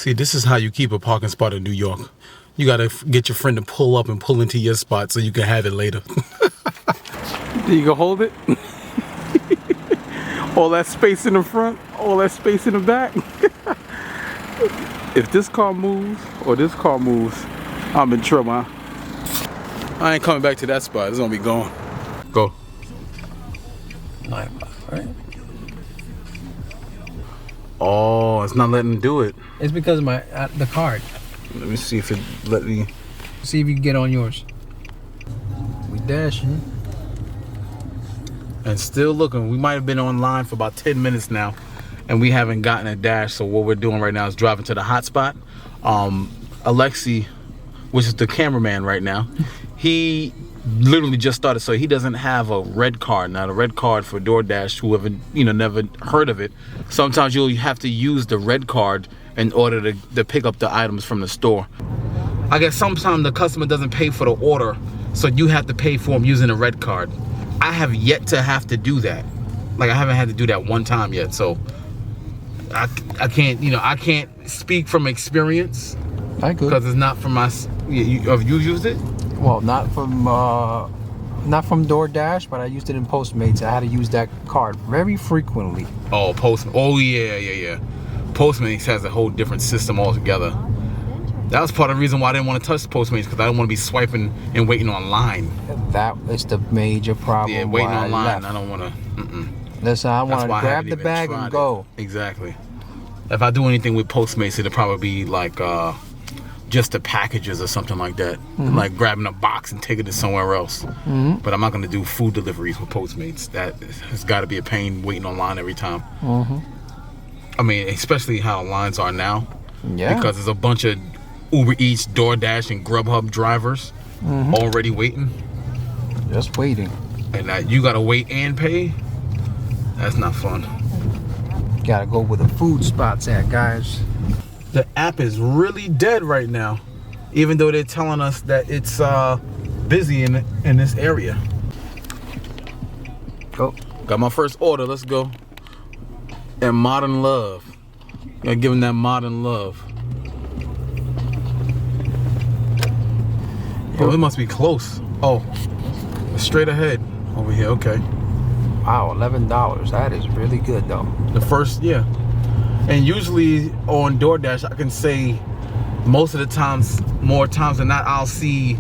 See, this is how you keep a parking spot in New York. You gotta get your friend to pull up and pull into your spot so you can have it later. You can hold it. All that space in the front, all that space in the back. If this car moves or this car moves, I'm in trouble. I ain't coming back to that spot. It's gonna be gone. Go. Right. Oh, it's not letting me do it. It's because of my the card. Let me see if it let me. See if you can get on yours. We dashing. And still looking. We might have been online for about 10 minutes now, and we haven't gotten a dash. So what we're doing right now is driving to the hotspot. Alexi, which is the cameraman right now, he literally just started, so he doesn't have a red card. Now the red card for DoorDash, whoever never heard of it, sometimes you'll have to use the red card in order to pick up the items from the store. I guess sometimes the customer doesn't pay for the order, so you have to pay for them using a red card. I have yet to have to do that. Like, I haven't had to do that one time yet, so I can't, I can't speak from experience. I could. Because it's not from my. Have you used it? Well, not from DoorDash, but I used it in Postmates. I had to use that card very frequently. Oh, Postmates. Oh yeah. Postmates has a whole different system altogether. That was part of the reason why I didn't want to touch Postmates, because I didn't want to be swiping and waiting online. That is the major problem. Yeah, waiting online. I don't want to. Listen, I want to grab the bag and go. Exactly. If I do anything with Postmates, it'll probably be like just the packages or something like that. Like grabbing a box and taking it somewhere else. But I'm not going to do food deliveries with Postmates. That has got to be a pain waiting online every time. I mean, especially how the lines are now. Yeah. Because there's a bunch of Uber Eats, DoorDash, and Grubhub drivers already waiting. Just waiting. And you got to wait and pay. That's not fun. Gotta go where the food spots at, guys. The app is really dead right now, even though they're telling us that it's busy in this area. Go. Got my first order. Let's go. And Modern Love. Gotta give him that modern love. Oh, it must be close. Oh, straight ahead over here. Okay. Wow, $11. That is really good, though. The first, yeah. And usually on DoorDash, I can say most of the times, more times than not, I'll see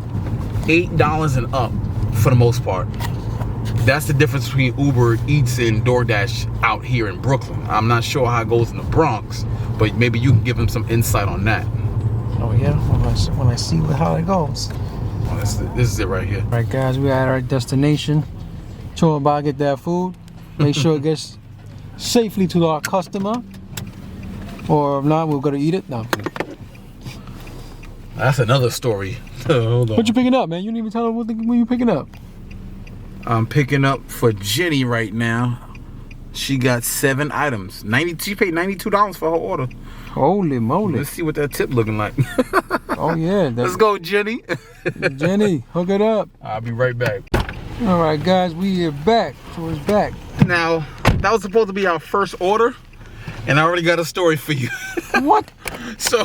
$8 and up for the most part. That's the difference between Uber Eats and DoorDash out here in Brooklyn. I'm not sure how it goes in the Bronx, but maybe you can give them some insight on that. Oh yeah, when I see how it goes. Oh, this is it right here. All right, guys, we're at our destination. Chilling about to get that food. Make sure it gets safely to our customer. Or if not, we're gonna eat it. No. That's another story. Hold on. What you picking up, man? You didn't even tell them what you picking up. I'm picking up for Jenny right now. She got 7 items. She paid $92 for her order. Holy moly. Let's see what that tip looking like. Oh yeah. Let's go, Jenny. Jenny, hook it up. I'll be right back. All right, guys, we are back. So it's back. Now, that was supposed to be our first order, and I already got a story for you. What? So,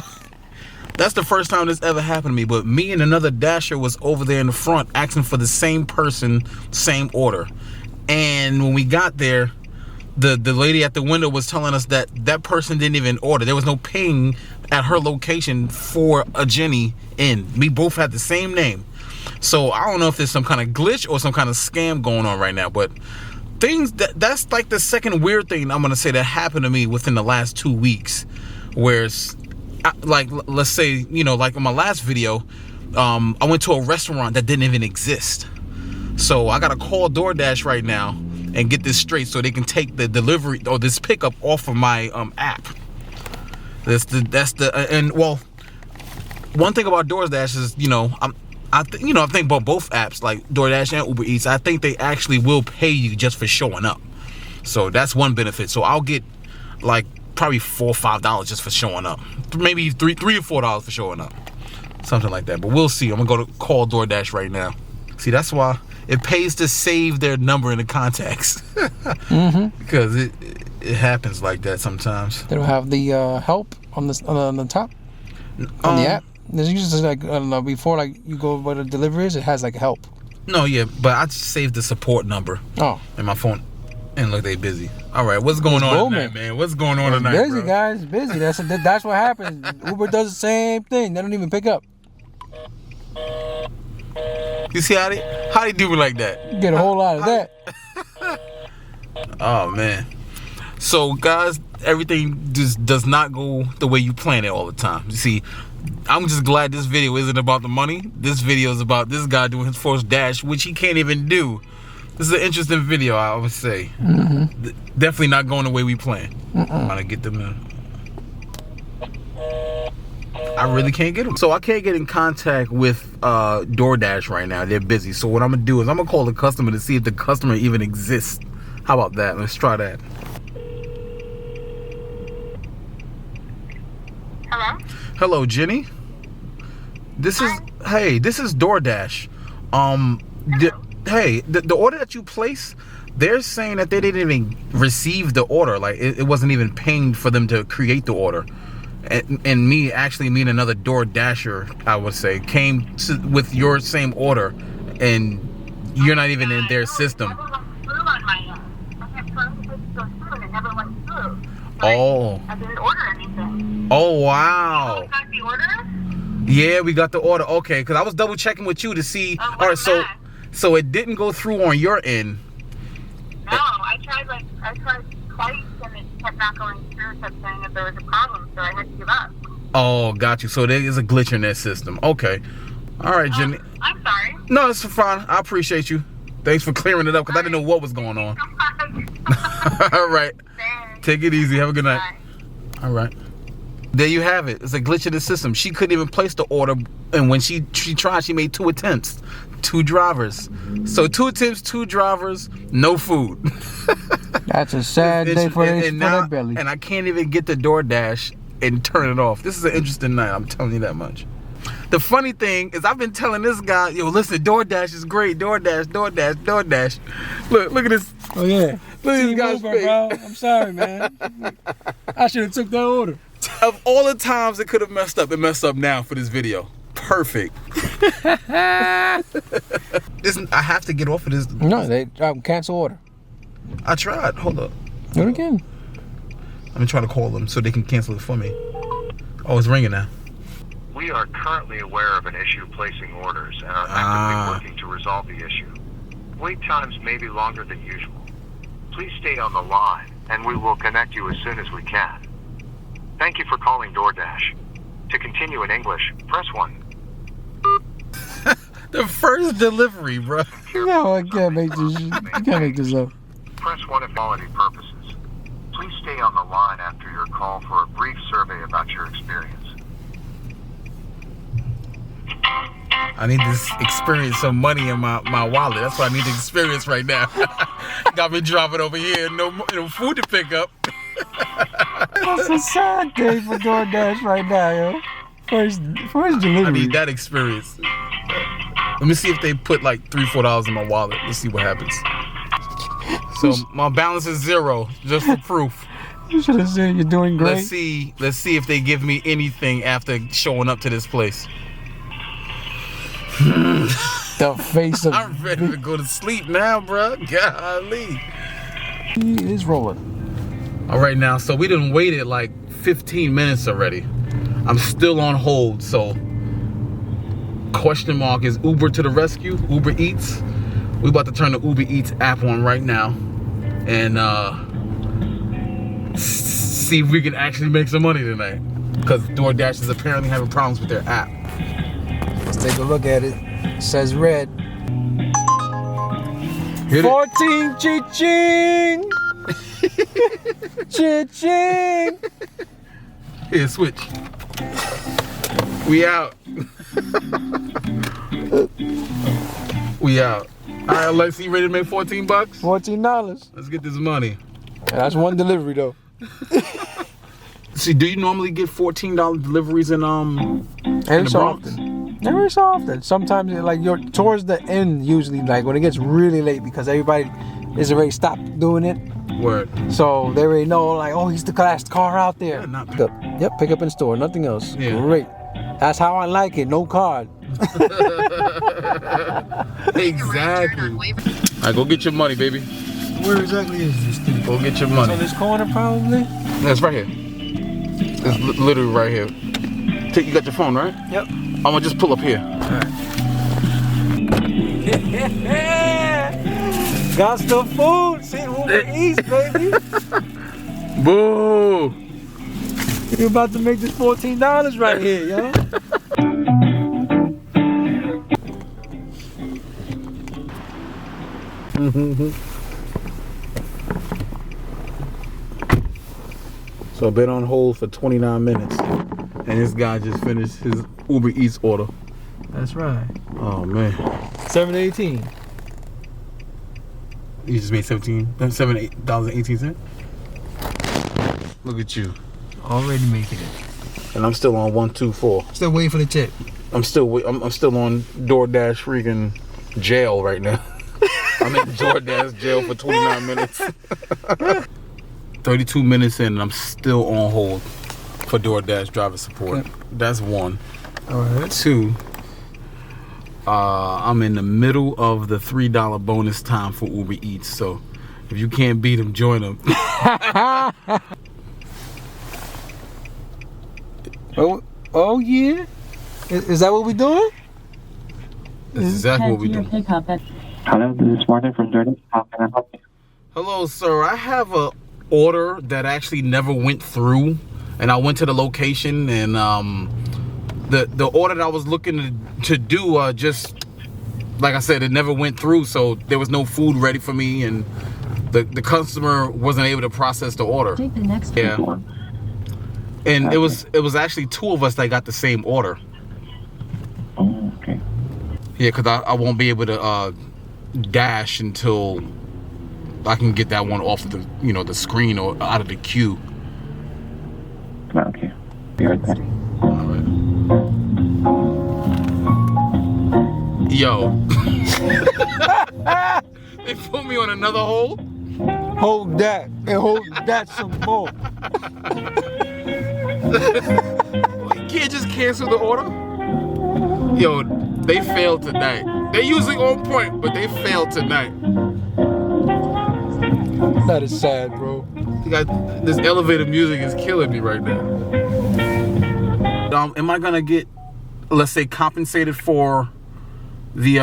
that's the first time this ever happened to me, but me and another dasher was over there in the front asking for the same person, same order. And when we got there, the lady at the window was telling us that that person didn't even order. There was no ping at her location for a Jenny in. We both had the same name. So I don't know if there's some kind of glitch or some kind of scam going on right now, but that's like the second weird thing I'm gonna say that happened to me within the last 2 weeks. Whereas, like, let's say, like in my last video, I went to a restaurant that didn't even exist. So I gotta call DoorDash right now and get this straight so they can take the delivery or this pickup off of my app. And well, one thing about DoorDash is, I think about both apps, like DoorDash and Uber Eats, I think they actually will pay you just for showing up. So that's one benefit. So I'll get like probably $4 or $5 just for showing up. Maybe $3 or $4 for showing up. Something like that. But we'll see. I'm gonna go to call DoorDash right now. See, that's why it pays to save their number in the contacts. Because it happens like that sometimes. They don't have the help on the top on the app. There's usually like, I don't know, before like you go by the deliveries, it has like help. No, yeah, but I saved the support number. Oh. In my phone, and look, they busy. All right, what's going on tonight, man? What's going on tonight, busy, bro? guys, busy. That's what happens. Uber does the same thing. They don't even pick up. You see how they do it like that? You get a whole lot of that. Oh man. So guys, everything just does not go the way you plan it all the time. You see, I'm just glad this video isn't about the money. This video is about this guy doing his first dash, which he can't even do. This is an interesting video, I would say. Definitely not going the way we planned. I'm gonna get them in. I really can't get them. So I can't get in contact with DoorDash right now. They're busy. So what I'm gonna do is I'm gonna call the customer to see if the customer even exists. How about that? Let's try that. Hello? Hello, Jenny. This is DoorDash. The order that you placed, they're saying that they didn't even receive the order. Like it wasn't even paying for them to create the order. And me another DoorDasher, I would say, came with your same order, and you're not even in their system. Oh. I didn't order anything. Oh wow. You got the order? Yeah, we got the order. Okay, because I was double checking with you to see. All right, so it didn't go through on your end. No, I tried twice and it kept not going through. Kept saying that there was a problem, so I had to give up. Oh, got you. So there is a glitch in that system. Okay. All right, Jenny. I'm sorry. No, it's fine. I appreciate you. Thanks for clearing it up because I didn't know what was going on. All right. Thanks. Take it easy. Have a good night. Bye. All right. There you have it. It's a glitch in the system. She couldn't even place the order, and when she tried, she made 2 attempts. 2 drivers. So 2 attempts, 2 drivers, no food. That's a sad day for their belly. And I can't even get the DoorDash and turn it off. This is an interesting night, I'm telling you that much. The funny thing is I've been telling this guy, yo, listen, DoorDash is great. DoorDash. Look at this. Oh yeah. Look at this guy's face. Bro. I'm sorry, man. I should have took that order. Of all the times it could have messed up, it messed up now for this video. Perfect. I have to get off of this. No, they cancel order. I tried. Hold up. Do it again. I'm trying to call them so they can cancel it for me. Oh, it's ringing now. We are currently aware of an issue placing orders and are actively working to resolve the issue. Wait times may be longer than usual. Please stay on the line and we will connect you as soon as we can. Thank you for calling DoorDash. To continue in English, press 1. The first delivery, bro. No, I can't make this. You can't make this up. Press 1 for quality purposes. Please stay on the line after your call for a brief survey about your experience. I need to experience some money in my wallet. That's what I need to experience right now. Got me dropping over here. No food to pick up. That's a sad day for DoorDash right now, yo. First delivery. I need that experience. Let me see if they put like $3-4 in my wallet. Let's see what happens. So my balance is 0, just for proof. You should have said you're doing great. Let's see if they give me anything after showing up to this place. The face of I'm ready to go to sleep now, bro. Golly. He is rolling. All right, now, so we done waited like 15 minutes already. I'm still on hold, so question mark, is Uber to the rescue? Uber Eats? We about to turn the Uber Eats app on right now and see if we can actually make some money tonight, because DoorDash is apparently having problems with their app. Let's take a look at it. It says red. Hit 14 cha-ching! Cha-ching! Here, switch. We out. We out. All right, Alexa, you ready to make $14? $14. Let's get this money. That's one delivery though. See, do you normally get $14 deliveries in Every so often. Every so often. Sometimes like you're towards the end, usually like when it gets really late because everybody is already stopped doing it. Word. So they already know, like, oh, he's the last car out there. Yeah, not Pick up. Yep, pick up in store, nothing else. Yeah. Great. That's how I like it, no card. Exactly. Alright, go get your money, baby. Where exactly is this thing? Go get your It's money. on this corner, probably? That's right here. It's literally right here. You got your phone, right? Yep. I'm gonna just pull up here. Got some food. See Uber Eats, baby. Boo! You're about to make this $14 right here, yo. So I've been on hold for 29 minutes, and this guy just finished his Uber Eats order. That's right. Oh man. $7.18. You just made $7.18. Look at you. Already making it. And I'm still on 124. Still waiting for the tip. I'm still on DoorDash freaking jail right now. I'm in DoorDash jail for 29 minutes. 32 minutes in and I'm still on hold for DoorDash driver support. Okay. That's one. All right. Two, I'm in the middle of the $3 bonus time for Uber Eats. So if you can't beat them, join them. Oh yeah? Is that what we're doing? That's exactly what we're doing. Hello, this is Martin from DoorDash. How can I help you? Hello, sir. I have a order that actually never went through, and I went to the location, and the order that I was looking to do just, like I said, it never went through. So there was no food ready for me, and the customer wasn't able to process the order. Take the next Yeah. And it was actually two of us that got the same order. Oh, okay. Yeah, because I won't be able to dash until I can get that one off of the the screen or out of the queue. Okay. Be right back. All right. Yo, they put me on another hold. Hold that and hold that some more. You can't just cancel the order. Yo, they failed tonight. They're usually on point, but they failed tonight. That is sad, bro. You got this elevator music is killing me right now. Am I gonna get, let's say, compensated for the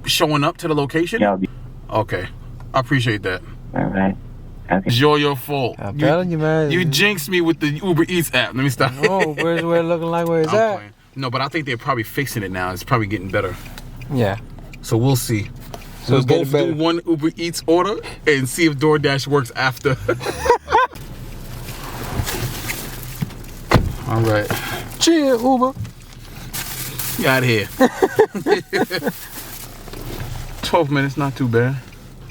showing up to the location? Yeah, I'll be. Okay, I appreciate that. All right. Okay. It's your fault. I'm telling you, man. You jinxed me with the Uber Eats app. Let me stop. Oh, where's it looking like where it's I'm at? playing. No, but I think they're probably fixing it now. It's probably getting better. Yeah. So we'll see. So We'll it's getting both do better. one Uber Eats order and see if DoorDash works after. All right. Cheer, Uber. Get out of here. 12 minutes, not too bad.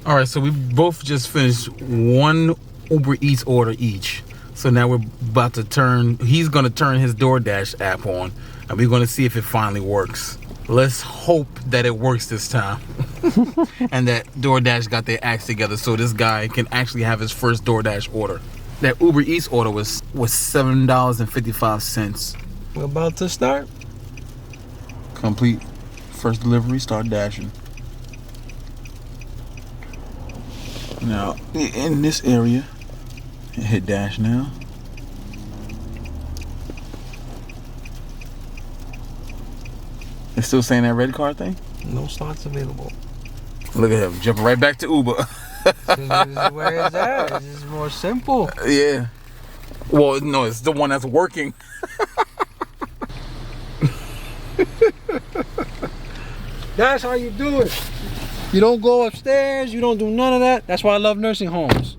All right, so we both just finished one Uber Eats order each. So now we're about to he's gonna turn his DoorDash app on, and we're gonna see if it finally works. Let's hope that it works this time. And that DoorDash got their acts together so this guy can actually have his first DoorDash order. That Uber Eats order was $7.55. We're about to start. Complete first delivery, start dashing. Now, in this area, hit dash now. It's still saying that red card thing? No slots available. Look at him, jumping right back to Uber. This is where it's at. This is more simple. Yeah. Well, no, it's the one that's working. That's how you do it. You don't go upstairs. You don't do none of that. That's why I love nursing homes.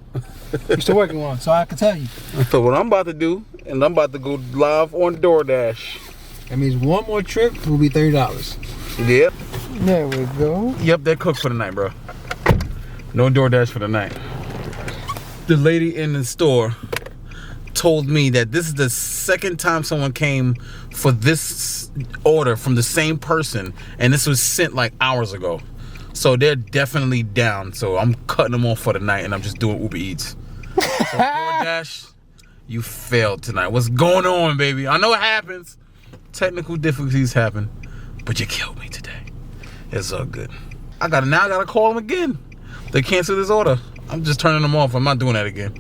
Used to work in one, so I can tell you. So what I'm about to do, and I'm about to go live on DoorDash. That means one more trip will be $30. Yep. There we go. Yep, they're cooked for the night, bro. No DoorDash for the night. The lady in the store told me that this is the second time someone came for this order from the same person, and this was sent like hours ago. So they're definitely down. So I'm cutting them off for the night and I'm just doing Uber Eats. So DoorDash, you failed tonight. What's going on, baby? I know it happens. Technical difficulties happen, but you killed me today. It's all good. I gotta call them again. They cancel this order. I'm just turning them off. I'm not doing that again.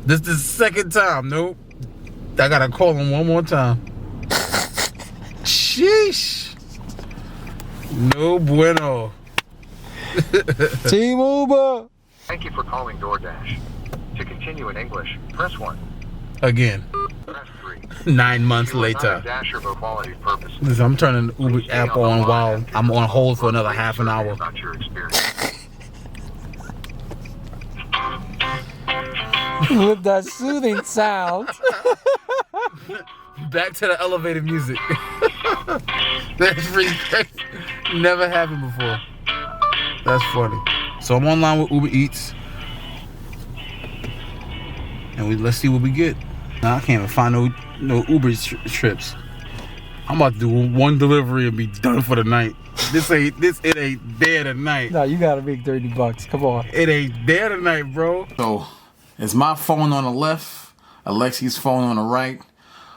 This is the second time. Nope. I gotta call them one more time. Sheesh. No bueno. Team Uber. Thank you for calling DoorDash. To continue in English, press 1. Again. Press 3. 9 months You are not later. a Dasher for quality purposes. Listen, I'm turning the Uber Please stay app the on line while and I'm on hold for another please half an survey hour. About your experience. With that soothing sound. Back to the elevated music. That's really crazy. Never happened before. That's funny. So I'm online with Uber Eats. And let's see what we get. Now I can't even find no Uber trips. I'm about to do one delivery and be done for the night. It ain't there tonight. No, you gotta make $30. Come on. It ain't there tonight, bro. So it's my phone on the left, Alexi's phone on the right.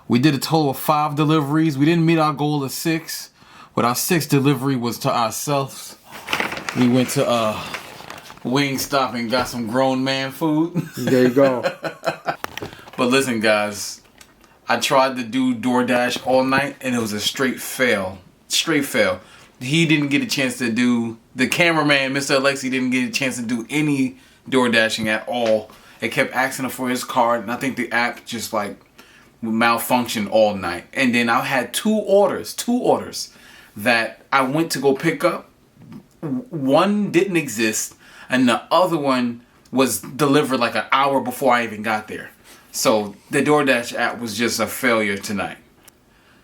We did a total of 5 deliveries. We didn't meet our goal of 6, but our 6th delivery was to ourselves. We went to Wingstop and got some grown man food. There you go. But listen, guys, I tried to do DoorDash all night and it was a straight fail. Straight fail. He didn't get a chance to do, the cameraman, Mr. Alexi, didn't get a chance to do any DoorDashing at all. It kept asking him for his card, and I think the app just like malfunctioned all night. And then I had two orders that I went to go pick up. One didn't exist, and the other one was delivered like an hour before I even got there. So the DoorDash app was just a failure tonight.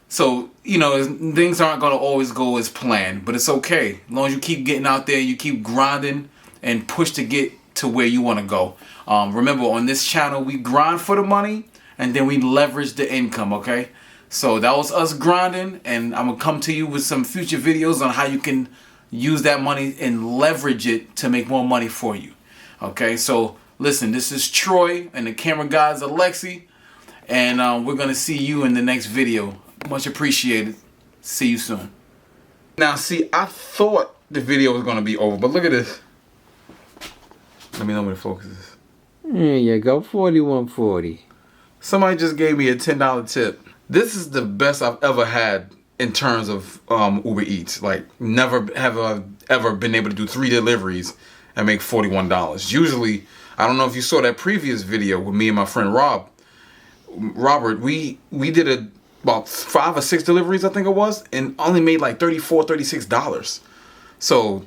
So, you know, things aren't going to always go as planned, but it's okay. As long as you keep getting out there, you keep grinding and push to get to where you want to go. Remember, on this channel, we grind for the money and then we leverage the income, okay? So that was us grinding, and I'm going to come to you with some future videos on how you can use that money and leverage it to make more money for you. Okay, so listen, this is Troy and the camera guy's Alexi, and we're going to see you in the next video. Much appreciated. See you soon. Now, see, I thought the video was going to be over, but look at this. Let me know when it focuses. There you go, 4140. Somebody just gave me a $10 tip. This is the best I've ever had in terms of Uber Eats. Like, never have I ever been able to do 3 deliveries and make $41. Usually, I don't know if you saw that previous video with me and my friend Robert. We did about 5 or 6 deliveries, I think it was, and only made like $34, $36. So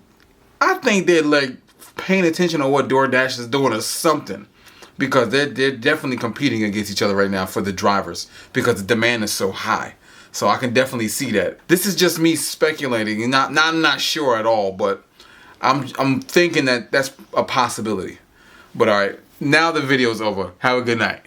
I think they're like paying attention to what DoorDash is doing or something, because they're definitely competing against each other right now for the drivers because the demand is so high. So I can definitely see that. This is just me speculating, and I'm not sure at all, but I'm thinking that that's a possibility. But all right, now the video's over. Have a good night.